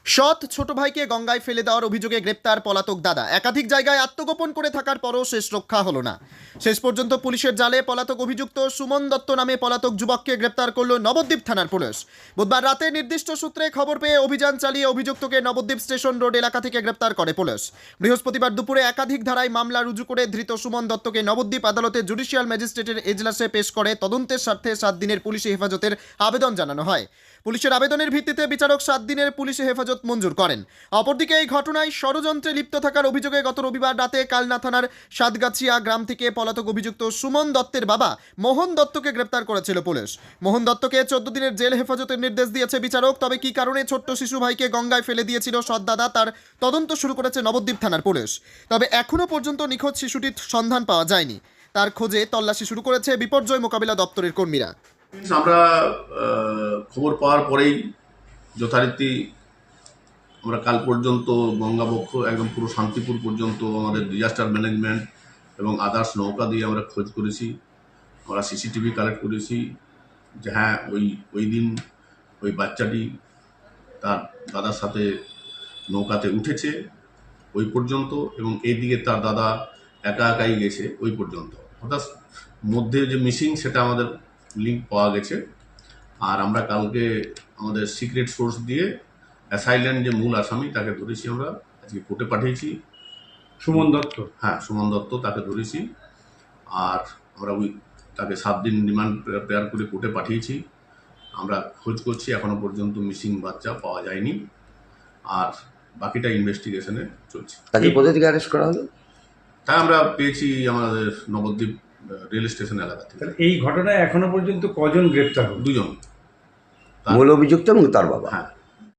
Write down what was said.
সৎ ছোট ভাইকে গঙ্গায় ফেলে দেওয়ার অভিযোগে গ্রেপ্তার পলাতক দাদা। একাধিক জায়গায় আত্মগোপন করে থাকার পরও শেষ রক্ষা হলো না। শেষ পর্যন্ত পুলিশের জালে পলাতক অভিযুক্ত সুমন দত্ত নামে পলাতক যুবককে গ্রেপ্তার করল নবদ্বীপ থানার পুলিশ। বুধবার রাতে নির্দিষ্ট সূত্রে খবর পেয়ে অভিযান চালিয়ে অভিযুক্তকে নবদ্বীপ স্টেশন রোড এলাকা থেকে গ্রেপ্তার করে পুলিশ। বৃহস্পতিবার দুপুরে একাধিক ধারায় মামলা রুজু করে ধৃত সুমন দত্তকে নবদ্বীপ আদালতে জুডিশিয়াল ম্যাজিস্ট্রেটের এজলাসে পেশ করে তদন্তের স্বার্থে 7 দিনের পুলিশি হেফাজতের আবেদন জানানো হয়। পুলিশের আবেদনের ভিত্তিতে বিচারক 7 দিনের পুলিশি হেফাজত মঞ্জুর করেন। অপরদিকে এই ঘটনায় ষড়যন্ত্রে লিপ্ত থাকার অভিযোগে গত রবিবার রাতে কালনা থানার সাতগাছিয়া গ্রাম থেকে পলাতক অভিযুক্ত সুমন দত্তের বাবা মোহন দত্তকে গ্রেপ্তার করেছিল পুলিশ। মোহন দত্তকে 14 দিনের জেল হেফাজতের নির্দেশ দিয়েছে বিচারক। তবে কী কারণে ছোট্ট শিশু ভাইকে গঙ্গায় ফেলে দিয়েছিল সৎদাদা, তার তদন্ত শুরু করেছে নবদ্বীপ থানার পুলিশ। তবে এখনও পর্যন্ত নিখোঁজ শিশুটির সন্ধান পাওয়া যায়নি। তার খোঁজে তল্লাশি শুরু করেছে বিপর্যয় মোকাবিলা দপ্তরের কর্মীরা। আমরা খবর পাওয়ার পরেই যথারীতি আমরা কাল পর্যন্ত গঙ্গাবক্ষ একদম পুরো শান্তিপুর পর্যন্ত আমাদের ডিজাস্টার ম্যানেজমেন্ট এবং আদার্স নৌকা দিয়ে আমরা খোঁজ করেছি। আমরা সিসিটিভি কালেক্ট করেছি যে হ্যাঁ ওই দিন ওই বাচ্চাটি তার দাদার সাথে নৌকাতে উঠেছে ওই পর্যন্ত, এবং এইদিকে তার দাদা একা একাই গেছে ওই পর্যন্ত। অর্থাৎ মধ্যে যে মিসিং সেটা আমাদের লিঙ্ক পাওয়া গেছে। আর আমরা কালকে আমাদের সিক্রেট সোর্স দিয়ে অ্যাসাইলেন্ট যে মূল আসামি তাকে ধরেছি, আমরা আজকে কোর্টে পাঠিয়েছি। সুমন দত্ত, হ্যাঁ, সুমন দত্ত তাকে ধরেছি। আর আমরা তাকে 7 দিন রিমান্ড প্রেয়ার করে কোর্টে পাঠিয়েছি। আমরা খোঁজ করছি, এখনো পর্যন্ত মিসিং বাচ্চা পাওয়া যায়নি। আর বাকিটা ইনভেস্টিগেশনে চলছে। তাকে কোথা থেকে অ্যারেস্ট করা হলো? তাই আমরা পেয়েছি আমাদের নবদ্বীপ রেল স্টেশন এলাকা থেকে। এই ঘটনায় এখনো পর্যন্ত কজন গ্রেপ্তার হলো? 2 জন। মূল অভিযুক্ত এবং তার বাবা। হ্যাঁ।